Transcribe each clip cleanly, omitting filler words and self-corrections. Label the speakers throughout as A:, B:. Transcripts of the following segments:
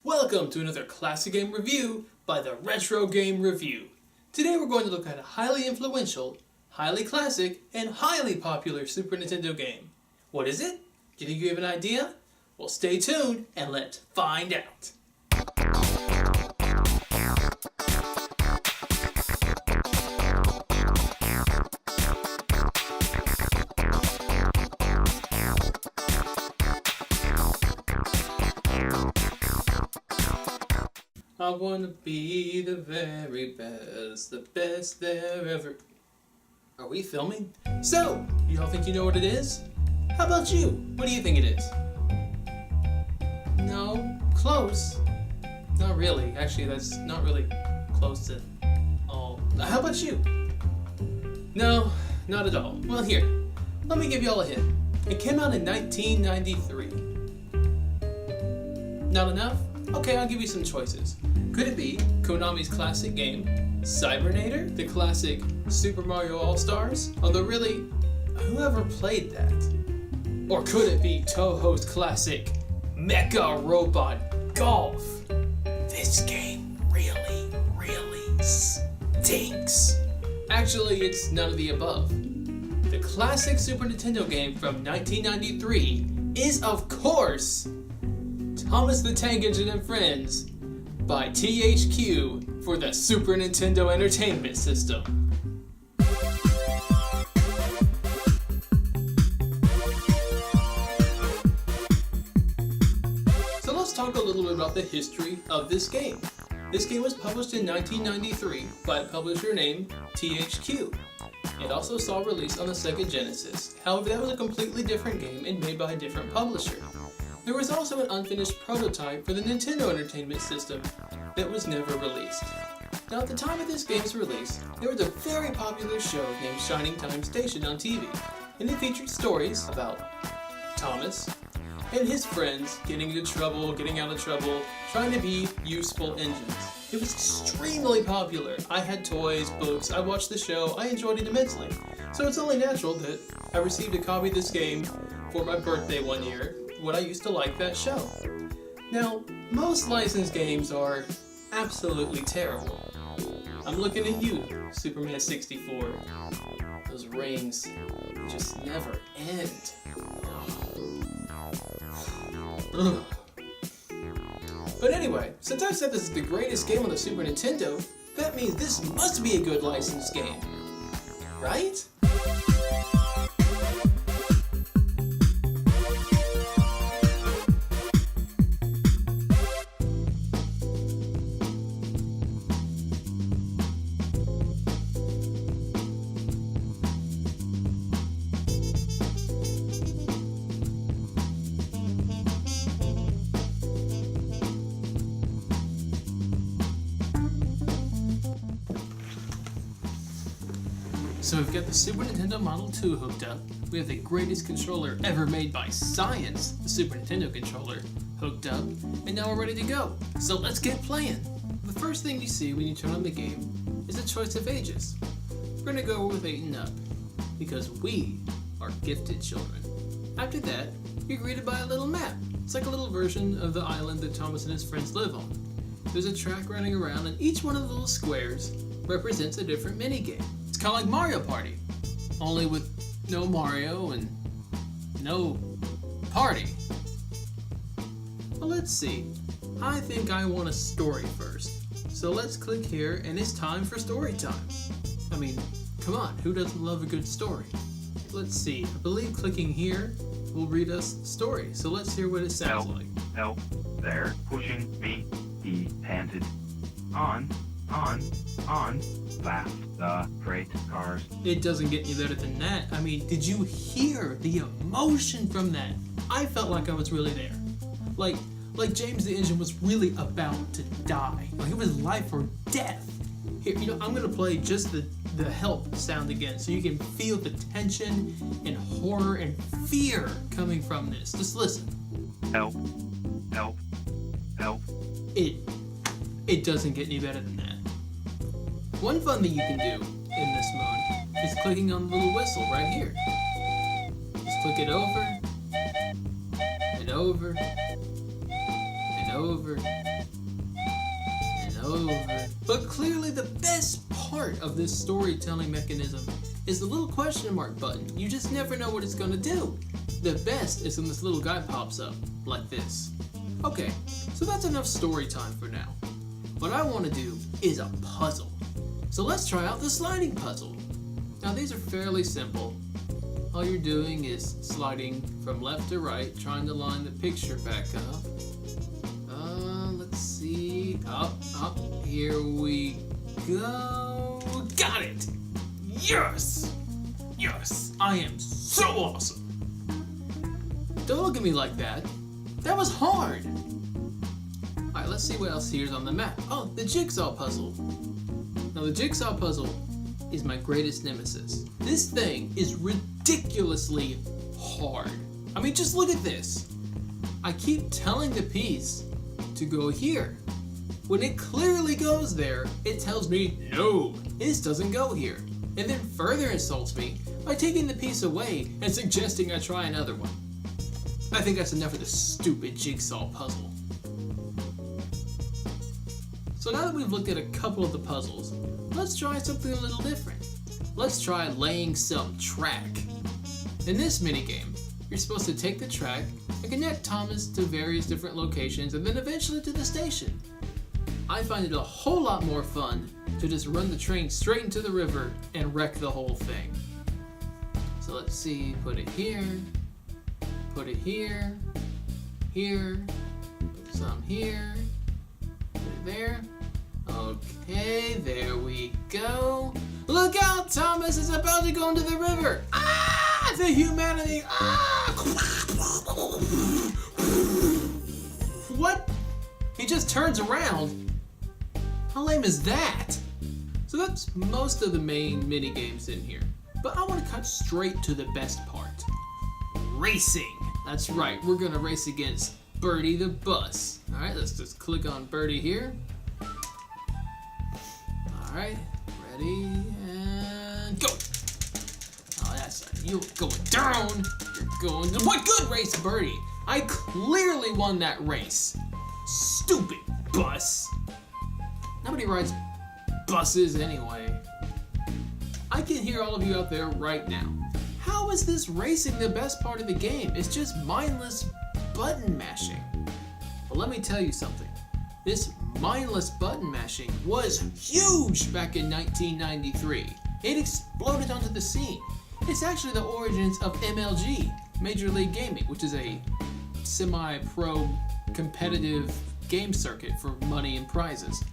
A: Welcome to another classic game review by the Retro Game Review. Today we're going to look at a highly influential, highly classic, and highly popular Super Nintendo game. What is it? Do you think you have an idea? Well, stay tuned and let's find out. I wanna be the very best, the best there ever. Are we filming? So, you all think you know what it is? How about you? What do you think it is? No? Close? Not really. Actually, that's not really close at all. How about you? No, not at all. Well, here, let me give you all a hint. It came out in 1993. Not enough? Okay, I'll give you some choices. Could it be Konami's classic game, Cybernator, the classic Super Mario All-Stars? Although really, whoever played that? Or could it be Toho's classic Mecha Robot Golf? This game really stinks. Actually, it's none of the above. The classic Super Nintendo game from 1993 is, of course, Thomas the Tank Engine and Friends by THQ for the Super Nintendo Entertainment System. So let's talk a little bit about the history of this game. This game was published in 1993 by a publisher named THQ. It also saw release on the Sega Genesis. However, that was a completely different game and made by a different publisher. There was also an unfinished prototype for the Nintendo Entertainment System that was never released. Now, at the time of this game's release, there was a very popular show named Shining Time Station on TV, and it featured stories about Thomas and his friends getting into trouble, getting out of trouble, trying to be useful engines. It was extremely popular. I had toys, books, I watched the show, I enjoyed it immensely. So it's only natural that I received a copy of this game for my birthday one year, when I used to like that show. Now, most licensed games are absolutely terrible. I'm looking at you, Superman 64. Those rings just never end. Ugh. But anyway, since I said this is the greatest game on the Super Nintendo, that means this must be a good licensed game, right? So we've got the Super Nintendo Model 2 hooked up, we have the greatest controller ever made by science, the Super Nintendo controller, hooked up, and now we're ready to go. So let's get playing. The first thing you see when you turn on the game is a choice of ages. We're going to go with 8 and up, because we are gifted children. After that, you're greeted by a little map. It's like a little version of the island that Thomas and his friends live on. There's a track running around, and each one of the little squares represents a different minigame. It's kind of like Mario Party, only with no Mario and no party. Well, let's see. I think I want a story first. So let's click here, and it's time for story time. I mean, come on, who doesn't love a good story? Let's see. I believe clicking here will read us the story. So let's hear what it sounds like.
B: Help, they're pushing me, he panted. On, fast the freight cars.
A: It doesn't get any better than that. I mean, did you hear the emotion from that? I felt like I was really there. Like James the Engine was really about to die. Like it was life or death. Here, I'm gonna play just the help sound again so you can feel the tension and horror and fear coming from this. Just listen.
B: Help.
A: It doesn't get any better than that. One fun thing you can do in this mode is clicking on the little whistle right here. Just click it over and over and over But clearly the best part of this storytelling mechanism is the little question mark button. You just never know what it's gonna do. The best is when this little guy pops up, like this. Okay, so that's enough story time for now. What I want to do is a puzzle. So let's try out the sliding puzzle. Now these are fairly simple. All you're doing is sliding from left to right, trying to line the picture back up. Let's see. Up. Here we go. Got it! Yes! Yes! I am so awesome! Don't look at me like that. That was hard! Alright, let's see what else here's on the map. Oh, the jigsaw puzzle. Now the jigsaw puzzle is my greatest nemesis. This thing is ridiculously hard. I mean, just look at this. I keep telling the piece to go here. When it clearly goes there, it tells me, no, this doesn't go here. And then further insults me by taking the piece away and suggesting I try another one. I think that's enough of the stupid jigsaw puzzle. So now that we've looked at a couple of the puzzles, let's try something a little different. Let's try laying some track. In this minigame, you're supposed to take the track and connect Thomas to various different locations and then eventually to the station. I find it a whole lot more fun to just run the train straight into the river and wreck the whole thing. So let's see, put it here, put it here, put some here, put it there. Okay, there we go. Look out, Thomas is about to go into the river. Ah, the humanity, ah! What? He just turns around? How lame is that? So that's most of the main mini games in here. But I want to cut straight to the best part. Racing. That's right, we're gonna race against Birdie the bus. Alright, let's just click on Birdie here. Alright, ready, and go! Oh, that's right, you're going down! You're going to... What good race, Birdie? I clearly won that race. Stupid bus. Nobody rides buses anyway. I can hear all of you out there right now. How is this racing the best part of the game? It's just mindless button mashing. But let me tell you something. This mindless button mashing was huge back in 1993. It exploded onto the scene. It's actually the origins of MLG, Major League Gaming, which is a semi-pro competitive game circuit for money and prizes.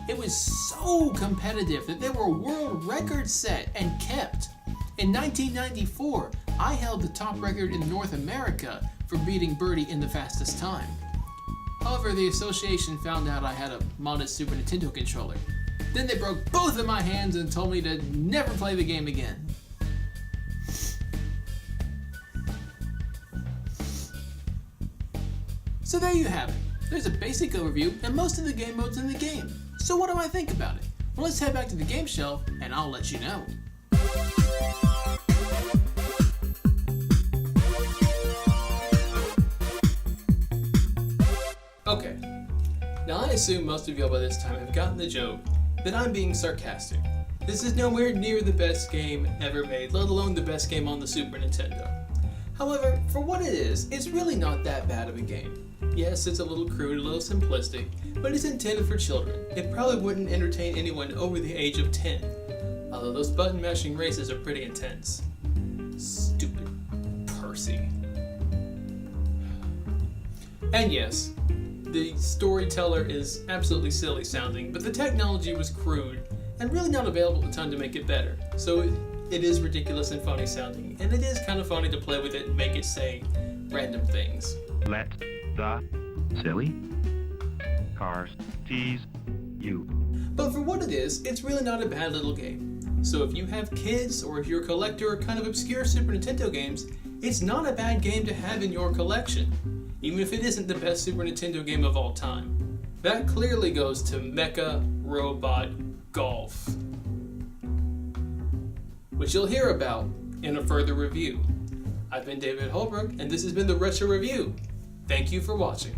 A: It was so competitive that there were world records set and kept. In 1994, I held the top record in North America for beating Birdie in the fastest time. However, the association found out I had a modest Super Nintendo controller. Then they broke both of my hands and told me to never play the game again. So there you have it. There's a basic overview and most of the game modes in the game. So what do I think about it? Well, let's head back to the game shelf and I'll let you know. Okay, now I assume most of y'all by this time have gotten the joke that I'm being sarcastic. This is nowhere near the best game ever made, let alone the best game on the Super Nintendo. However, for what it is, it's really not that bad of a game. Yes, it's a little crude, a little simplistic, but it's intended for children. It probably wouldn't entertain anyone over the age of 10, although those button mashing races are pretty intense. Stupid Percy. And yes, the storyteller is absolutely silly sounding, but the technology was crude and really not available at the time to make it better. So it is ridiculous and funny sounding, and it is kind of funny to play with it and make it say random things.
B: Let the silly cars tease you.
A: But for what it is, it's really not a bad little game. So if you have kids, or if you're a collector of kind of obscure Super Nintendo games, it's not a bad game to have in your collection, even if it isn't the best Super Nintendo game of all time. That clearly goes to Mecha Robot Golf, which you'll hear about in a further review. I've been David Holbrook, and this has been the Retro Revue. Thank you for watching.